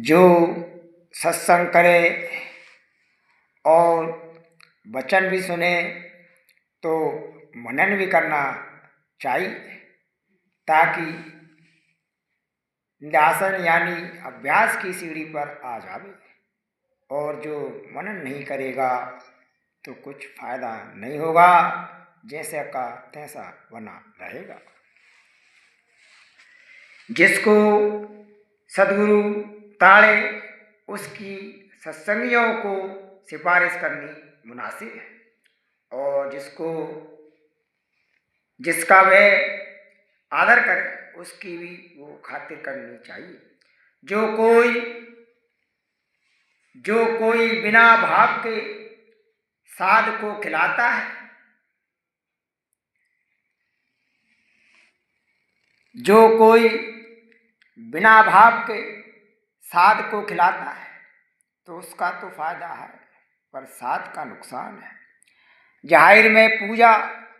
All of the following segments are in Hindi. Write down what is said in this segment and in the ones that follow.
जो सत्संग करे और वचन भी सुने तो मनन भी करना चाहिए, ताकि निरासन यानी अभ्यास की सीढ़ी पर आ जावे। और जो मनन नहीं करेगा तो कुछ फायदा नहीं होगा, जैसे का तैसा बना रहेगा। जिसको सद्गुरु ताड़े उसकी सत्संगियों को सिफारिश करनी मुनासिब है, और जिसका वह आदर करे उसकी भी वो खातिर करनी चाहिए। जो कोई बिना भाव के साध को खिलाता है, जो कोई बिना भाव के साध को खिलाता है तो उसका तो फायदा है, पर साध का नुकसान है। जाहिर में पूजा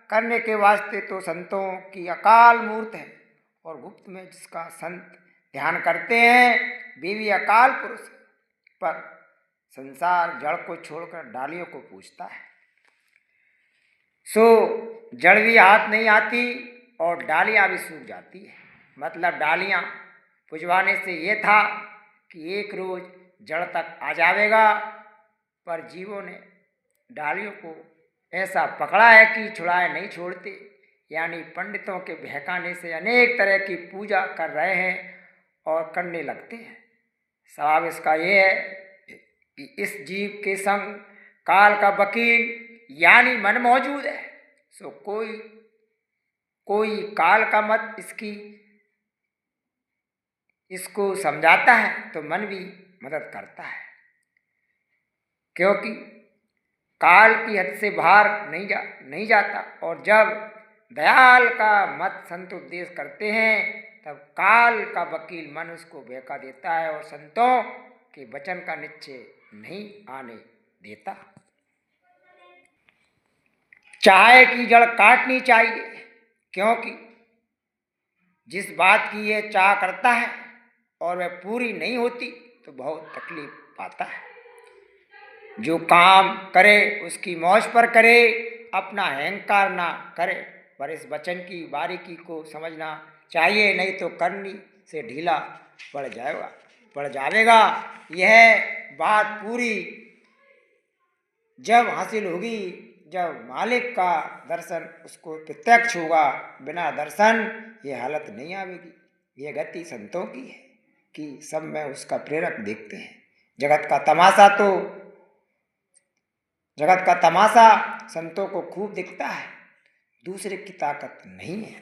करने के वास्ते तो संतों की अकाल मूर्त है, और गुप्त में जिसका संत ध्यान करते हैं वे भी अकाल पुरुष है। पर संसार जड़ को छोड़कर डालियों को पूजता है, सो जड़ भी हाथ नहीं आती और डालियां भी सूख जाती है। मतलब डालियां पुजवाने से ये था कि एक रोज जड़ तक आ जाएगा, पर जीवों ने डालियों को ऐसा पकड़ा है कि छुड़ाए नहीं छोड़ते। यानी पंडितों के बहकाने से अनेक तरह की पूजा कर रहे हैं और करने लगते हैं। सवाब इसका ये है कि इस जीव के संग काल का वकील यानी मन मौजूद है। सो कोई काल का मत इसको समझाता है तो मन भी मदद करता है, क्योंकि काल की हद से बाहर नहीं जाता। और जब दयाल का मत संत उपदेश करते हैं तब काल का वकील मन उसको बहका देता है और संतों के वचन का निश्चय नहीं आने देता। चाय की जड़ काटनी चाहिए, क्योंकि जिस बात की ये चाह करता है और वह पूरी नहीं होती तो बहुत तकलीफ पाता है। जो काम करे उसकी मौज पर करे, अपना अहंकार ना करे। पर इस वचन की बारीकी को समझना चाहिए, नहीं तो करनी से ढीला पड़ जाएगा। यह बात पूरी जब हासिल होगी, जब मालिक का दर्शन उसको प्रत्यक्ष होगा। बिना दर्शन ये हालत नहीं आवेगी। ये गति संतों की है कि सब में उसका प्रेरक देखते हैं। जगत का तमाशा संतों को खूब दिखता है, दूसरे की ताकत नहीं है।